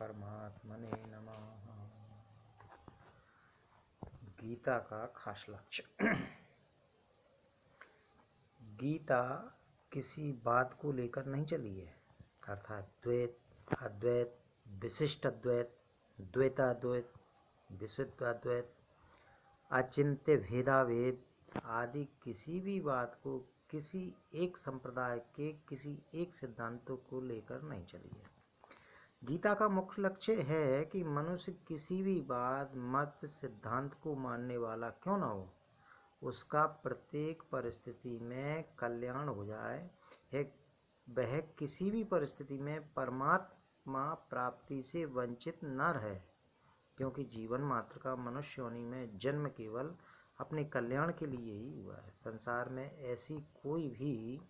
परमात्मने नमः। गीता का खास लक्ष्य। गीता किसी बात को लेकर नहीं चली है, अर्थात द्वैत, अद्वैत, विशिष्ट अद्वैत, द्वैताद्वैत, विशुद्ध अद्वैत, अचिंत्य भेदाभेद आदि किसी भी बात को किसी एक संप्रदाय के किसी एक सिद्धांतों को लेकर नहीं चली है। गीता का मुख्य लक्ष्य है कि मनुष्य किसी भी बात, मत, सिद्धांत को मानने वाला क्यों न हो, उसका प्रत्येक परिस्थिति में कल्याण हो जाए, वह किसी भी परिस्थिति में परमात्मा प्राप्ति से वंचित न रहे, क्योंकि जीवन मात्र का मनुष्य योनि में जन्म केवल अपने कल्याण के लिए ही हुआ है। संसार में ऐसी कोई भी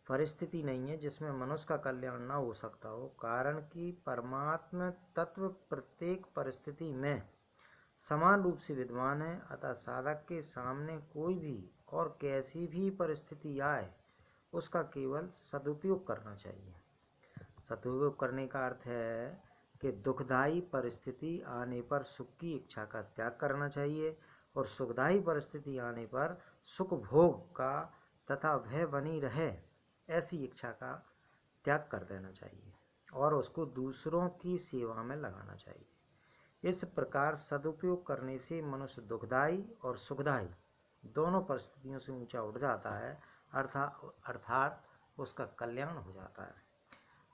परिस्थिति नहीं है जिसमें मनुष्य का कल्याण ना हो सकता हो, कारण कि परमात्मा तत्व प्रत्येक परिस्थिति में समान रूप से विद्वान है। अतः साधक के सामने कोई भी और कैसी भी परिस्थिति आए, उसका केवल सदुपयोग करना चाहिए। सदुपयोग करने का अर्थ है कि दुखदायी परिस्थिति आने पर सुख की इच्छा का त्याग करना चाहिए और सुखदायी परिस्थिति आने पर सुख भोग का तथा वह बनी रहे ऐसी इच्छा का त्याग कर देना चाहिए और उसको दूसरों की सेवा में लगाना चाहिए। इस प्रकार सदुपयोग करने से मनुष्य दुखदायी और सुखदायी दोनों परिस्थितियों से ऊंचा उठ जाता है, अर्थात उसका कल्याण हो जाता है।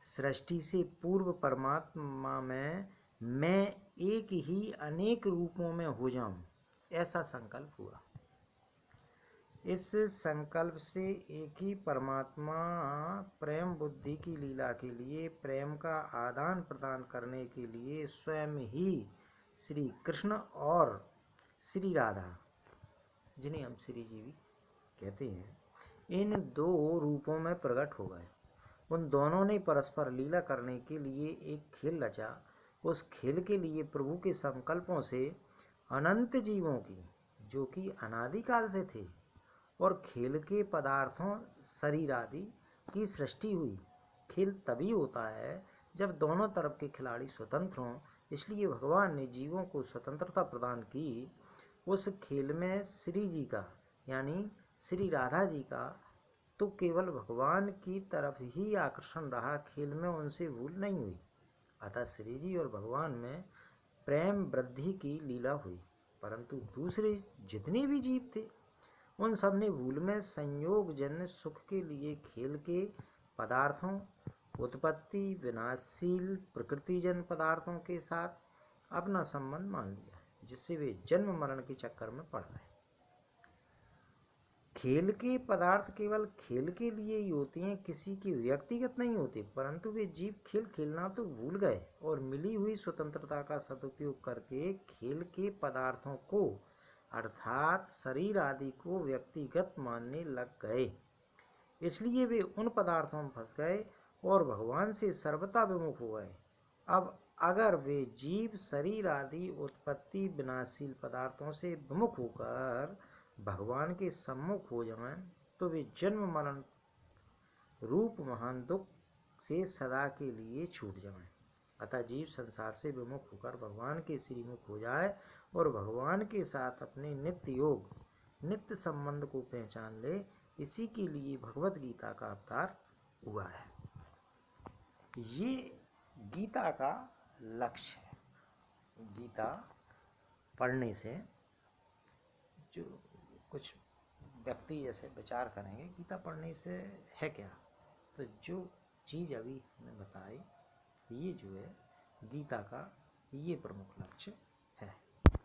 सृष्टि से पूर्व परमात्मा में मैं एक ही अनेक रूपों में हो जाऊं, ऐसा संकल्प हुआ। इस संकल्प से एक ही परमात्मा प्रेम बुद्धि की लीला के लिए, प्रेम का आदान प्रदान करने के लिए स्वयं ही श्री कृष्ण और श्री राधा, जिन्हें हम श्री जी भी कहते हैं, इन दो रूपों में प्रकट हो गए। उन दोनों ने परस्पर लीला करने के लिए एक खेल रचा। उस खेल के लिए प्रभु के संकल्पों से अनंत जीवों की, जो कि अनादिकाल से थे, और खेल के पदार्थों शरीर आदि की सृष्टि हुई। खेल तभी होता है जब दोनों तरफ के खिलाड़ी स्वतंत्र हों, इसलिए भगवान ने जीवों को स्वतंत्रता प्रदान की। उस खेल में श्री जी का यानी श्री राधा जी का तो केवल भगवान की तरफ ही आकर्षण रहा, खेल में उनसे भूल नहीं हुई। अतः श्री जी और भगवान में प्रेम वृद्धि की लीला हुई, परंतु दूसरे जितने भी जीव थे उन सब ने भूल में संयोग जन्य सुख के लिए खेल के पदार्थों, उत्पत्ति विनाशशील प्रकृतिजन्य पदार्थों के साथ अपना संबंध मान लिया, जिससे वे जन्म मरण के चक्कर में पड़ गए। खेल के पदार्थ केवल खेल के लिए ही होते हैं, किसी के व्यक्तिगत नहीं होते, परंतु वे जीव खेल खेलना तो भूल गए और मिली हुई स्वतंत्रता का सदुपयोग करके खेल के पदार्थों को अर्थात शरीर आदि को व्यक्तिगत मानने लग गए। इसलिए वे उन पदार्थों में फंस गए और भगवान से सर्वथा विमुख हो गए। अब अगर वे जीव शरीर आदि उत्पत्ति विनाशील पदार्थों से विमुख होकर भगवान के सम्मुख हो जाएं, तो वे जन्म मरण रूप महान दुख से सदा के लिए छूट जाएं। अतः जीव संसार से विमुख होकर भगवान के श्रीमुख हो जाए और भगवान के साथ अपने नित्य योग, नित्य संबंध को पहचान ले। इसी के लिए भगवत गीता का अवतार हुआ है। ये गीता का लक्ष्य है। गीता पढ़ने से जो कुछ व्यक्ति ऐसे विचार करेंगे, गीता पढ़ने से है क्या, तो जो चीज़ अभी हमने बताई, ये जो है गीता का ये प्रमुख लक्ष्य